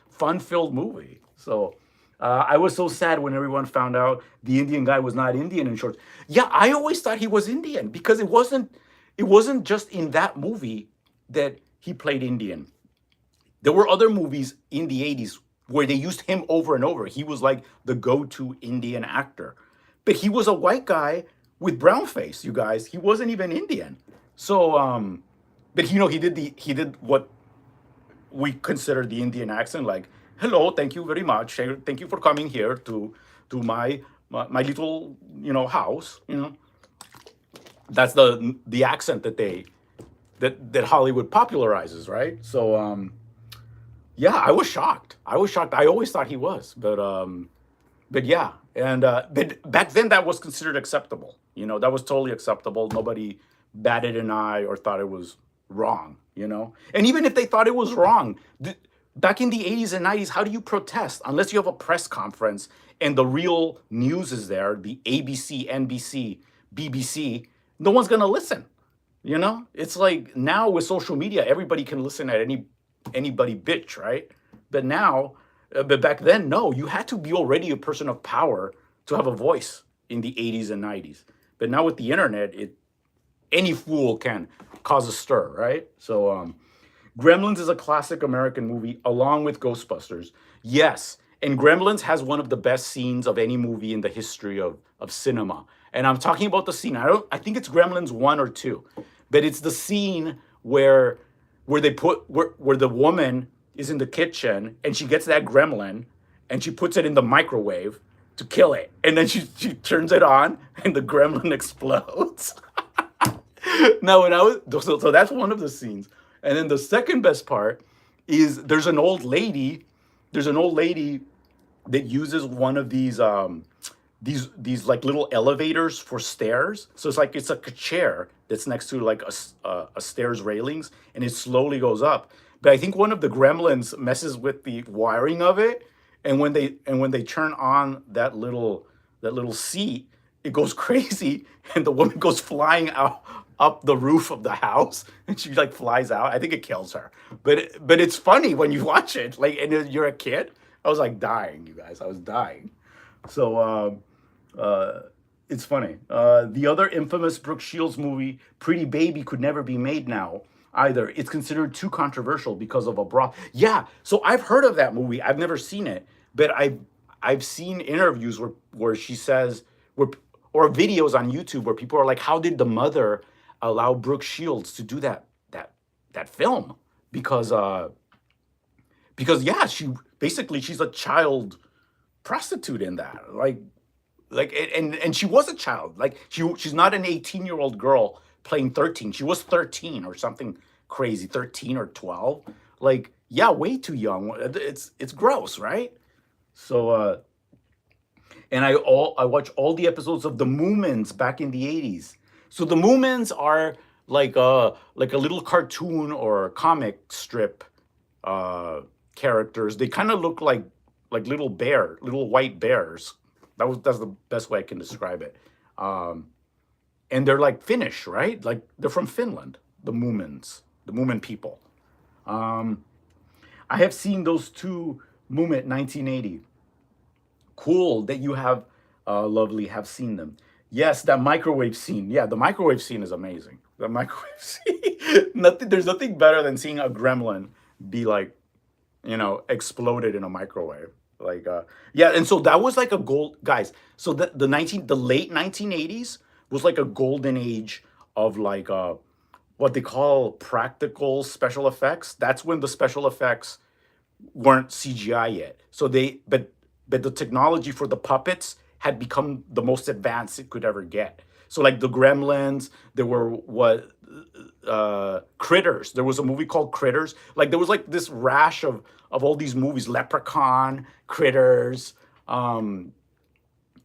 fun filled movie. So I was so sad when everyone found out the Indian guy was not Indian in shorts. Yeah, I always thought he was Indian because it wasn't just in that movie that he played Indian. There were other movies in the 80s where they used him over and over. He was like the go-to Indian actor. But he was a white guy with brown face, you guys. He wasn't even Indian. So but he did what we consider the Indian accent, like, hello, thank you very much. Thank you for coming here to my little, house. That's the accent that Hollywood popularizes, right? So yeah, I was shocked. I always thought he was, but yeah, and but back then that was considered acceptable. That was totally acceptable. Nobody batted an eye or thought it was wrong. And even if they thought it was wrong, back in the 80s and 90s, how do you protest unless you have a press conference and the real news is there, the ABC, NBC, BBC? No one's gonna listen. It's like now with social media, everybody can listen at anybody bitch, right? But back then, no, you had to be already a person of power to have a voice in the 80s and 90s. But now with the internet, any fool can cause a stir, right? So Gremlins is a classic American movie along with Ghostbusters. Yes, and Gremlins has one of the best scenes of any movie in the history of cinema. And I'm talking about the scene. I think it's Gremlins 1 or 2. But it's the scene where they put where the woman is in the kitchen and she gets that gremlin and she puts it in the microwave to kill it. And then she turns it on and the gremlin explodes. Now, when I was so that's one of the scenes. And then the second best part is there's an old lady. There's an old lady that uses one of these like little elevators for stairs. So it's like a chair that's next to like a stairs railings, and it slowly goes up. But I think one of the gremlins messes with the wiring of it, and when they turn on that little seat, it goes crazy, and the woman goes flying out up the roof of the house, and she like flies out. I think it kills her, but it's funny when you watch it, like, and you're a kid. I was like dying, you guys. I was dying. So it's funny. The other infamous Brooke Shields movie, Pretty Baby, could never be made now either. It's considered too controversial because of a bra. Yeah, so I've heard of that movie. I've never seen it, but I've seen interviews where she says or videos on YouTube where people are like, how did the mother allow Brooke Shields to do that film? Because yeah, she's a child prostitute in that. And she was a child. Like she's not an 18-year-old girl playing 13. She was 13 or something crazy, 13 or 12. Like, yeah, way too young. It's gross, right? So and I watch all the episodes of the Moomins back in the 80s. So the Moomins are like a little cartoon or comic strip characters. They kind of look like little white bears. That's the best way I can describe it. And they're like Finnish, right? Like they're from Finland, the Moomins, the Moomin people. I have seen those two Moomin 1980. Cool that you have, lovely, have seen them. Yes, that microwave scene. Yeah, the microwave scene is amazing. The microwave scene. There's nothing better than seeing a gremlin be like, exploded in a microwave. Like, yeah, and so that was like a gold, guys. So the late 1980s was like a golden age of like what they call practical special effects. That's when the special effects weren't CGI yet. So but the technology for the puppets had become the most advanced it could ever get. So like the Gremlins, there were Critters. There was a movie called Critters. Like there was like this rash of all these movies: Leprechaun, Critters,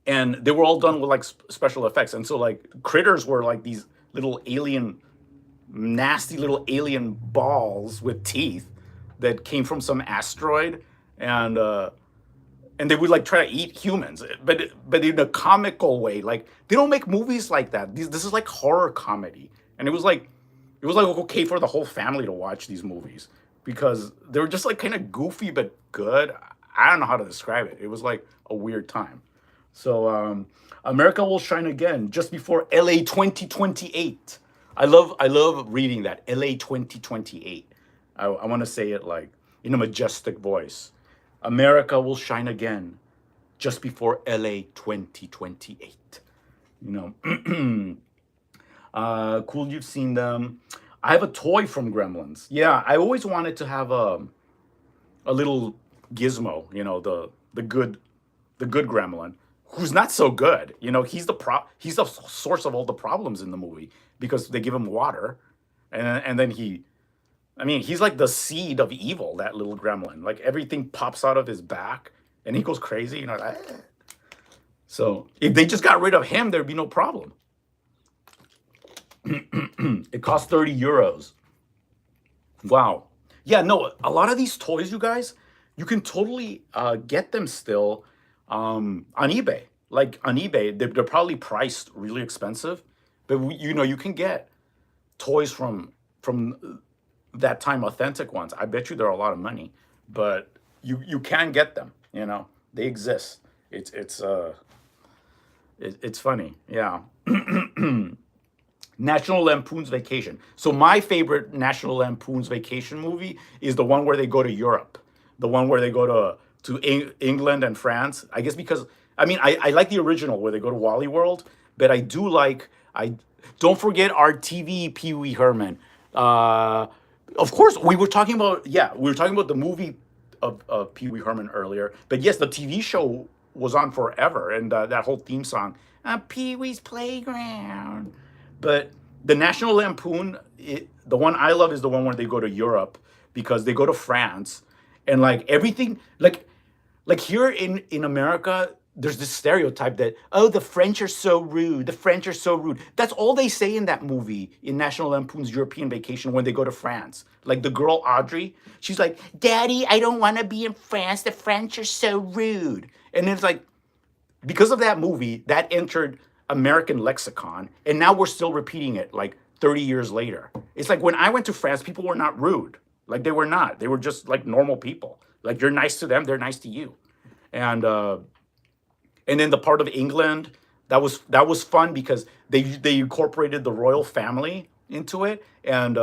and they were all done with like special effects. And so like critters were like these little alien, nasty little alien balls with teeth that came from some asteroid, and they would like try to eat humans, but in a comical way. Like they don't make movies like that. This is like horror comedy, and it was like okay for the whole family to watch these movies because they were just like kind of goofy but good. I don't know how to describe it. It was like a weird time. So America will shine again just before LA 2028. I love reading that LA 2028. I want to say it like in a majestic voice. America will shine again just before LA 2028. You know, cool. You've seen them. I have a toy from Gremlins. Yeah, I always wanted to have a little gizmo. You know, the good Gremlin, who's not so good. You know, he's the source of all the problems in the movie because they give him water, and then I mean, he's like the seed of evil. That little Gremlin, like everything pops out of his back, and he goes crazy. You know, like, "Ah." So if they just got rid of him, there'd be no problem. It costs 30 euros. Wow. Yeah, no, a lot of these toys, you guys, you can totally get them still on eBay. Like on eBay, they're probably priced really expensive, but you know, you can get toys from that time, authentic ones. I bet you they're a lot of money, but you can get them. You know, they exist. It's funny. Yeah. National Lampoon's Vacation. So my favorite National Lampoon's Vacation movie is the one where they go to Europe, the one where they go to England and France. I guess because I mean I like the original where they go to Wally World, but I do like I don't forget our TV Pee Wee Herman. Uh, of course, we were talking about the movie of Pee Wee Herman earlier, but yes, the TV show was on forever, and that whole theme song, Pee Wee's Playground. But the National Lampoon, the one I love is the one where they go to Europe because they go to France, and like everything, like here in America, there's this stereotype that oh the French are so rude, the French are so rude. That's all they say in that movie in National Lampoon's European Vacation when they go to France. Like the girl Audrey, she's like, "Daddy, I don't want to be in France. The French are so rude." And it's like because of that movie, that entered American lexicon, and now we're still repeating it like 30 years later. It's like when I went to France, people were not rude. Like they were not. They were just like normal people. Like you're nice to them, they're nice to you. And then the part of England that was fun because they incorporated the royal family into it, and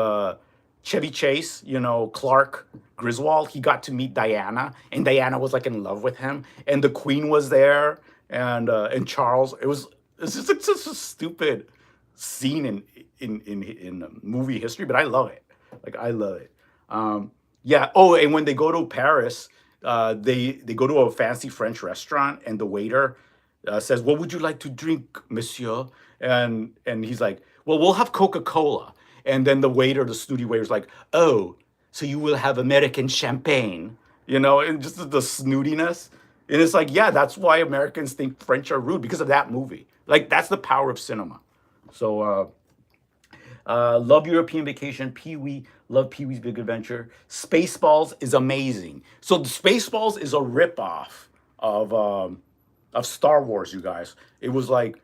Chevy Chase, you know, Clark Griswold, he got to meet Diana, and Diana was like in love with him, and the Queen was there, and Charles. It's just like such a stupid scene in movie history, but I love it. Like I love it. Yeah. Oh, and when they go to Paris, they go to a fancy French restaurant, and the waiter says, "What would you like to drink, monsieur?" And he's like, "Well, we'll have Coca-Cola." And then the waiter, the snooty waiter's like, "Oh, so you will have American champagne?" You know, and just the snootiness. And it's like, yeah, that's why Americans think French are rude because of that movie. Like that's the power of cinema. So love European Vacation, Pee Wee, love Pee Wee's Big Adventure. Spaceballs is amazing. So the Spaceballs is a ripoff of Star Wars, you guys. It was like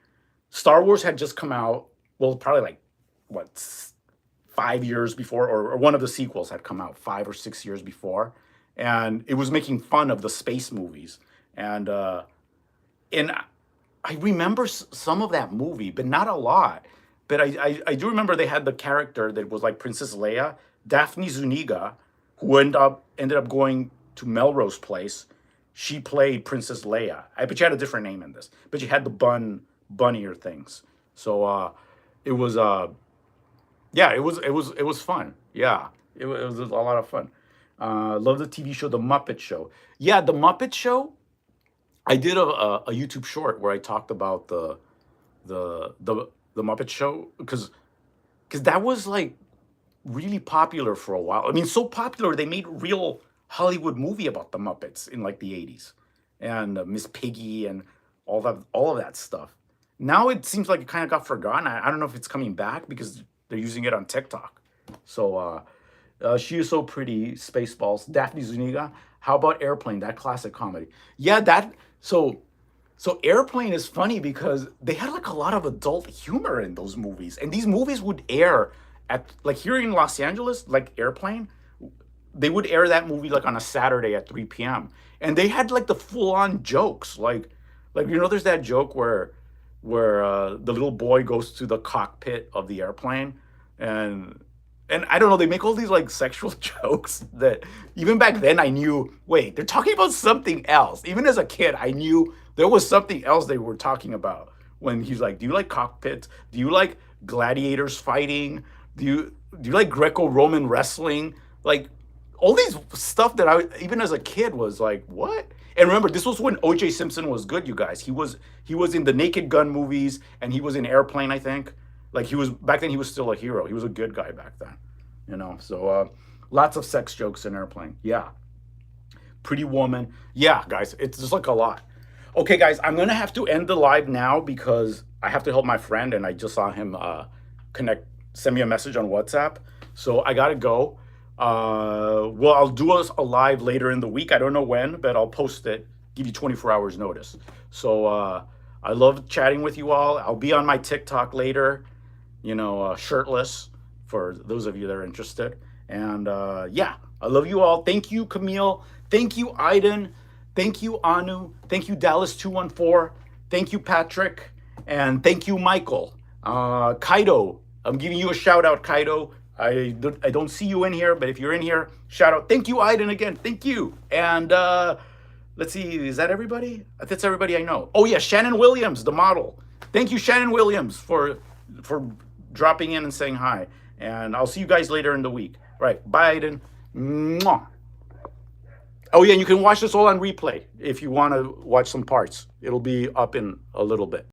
Star Wars had just come out. Well, probably like what 5 years before, or one of the sequels had come out 5 or 6 years before, and it was making fun of the space movies. And I remember some of that movie, but not a lot. But I do remember they had the character that was like Princess Leia, Daphne Zuniga, who ended up going to Melrose Place. She played Princess Leia. I bet she had a different name in this, but she had the bunny ear things. So it was yeah, it was fun. Yeah, it was a lot of fun. Love the TV show, The Muppet Show. Yeah, The Muppet Show. I did a YouTube short where I talked about the Muppet Show because that was like really popular for a while. I mean, so popular they made a real Hollywood movie about the Muppets in like the 80s, and Miss Piggy and all of that stuff. Now it seems like it kind of got forgotten. I don't know if it's coming back because they're using it on TikTok. So She Is So Pretty, Spaceballs, Daphne Zuniga. How about Airplane? That classic comedy. Yeah, that. So Airplane is funny because they had like a lot of adult humor in those movies, and these movies would air at like here in Los Angeles, like Airplane. They would air that movie like on a Saturday at 3 p.m. And they had like the full-on jokes, like there's that joke where the little boy goes to the cockpit of the airplane, and I don't know, they make all these like sexual jokes that even back then I knew, wait, they're talking about something else. Even as a kid, I knew there was something else they were talking about when he's like, "Do you like cockpits? Do you like gladiators fighting? Do you like Greco-Roman wrestling?" Like all these stuff that I even as a kid was like, "What?" And remember, this was when O.J. Simpson was good, you guys. He was in the Naked Gun movies, and he was in Airplane, I think. Like he was back then, he was still a hero. He was a good guy back then, So lots of sex jokes in Airplane. Yeah, Pretty Woman. Yeah, guys, it's just like a lot. Okay, guys, I'm gonna have to end the live now because I have to help my friend, and I just saw him send me a message on WhatsApp. So I gotta go. Well, I'll do a live later in the week. I don't know when, but I'll post it. Give you 24 hours notice. So I love chatting with you all. I'll be on my TikTok later, shirtless for those of you that are interested. And yeah, I love you all. Thank you, Camille. Thank you, Aiden. Thank you, Anu. Thank you, Dallas214. Thank you, Patrick. And thank you, Michael. Kaido, I'm giving you a shout out, Kaido. I don't see you in here, but if you're in here, shout out. Thank you, Aiden, again. Thank you. And let's see, is that everybody? That's everybody I know. Oh yeah, Shannon Williams, the model. Thank you, Shannon Williams, for dropping in and saying hi. And I'll see you guys later in the week. All right, bye, Aiden. Mwah. Oh yeah, and you can watch this all on replay if you want to watch some parts. It'll be up in a little bit.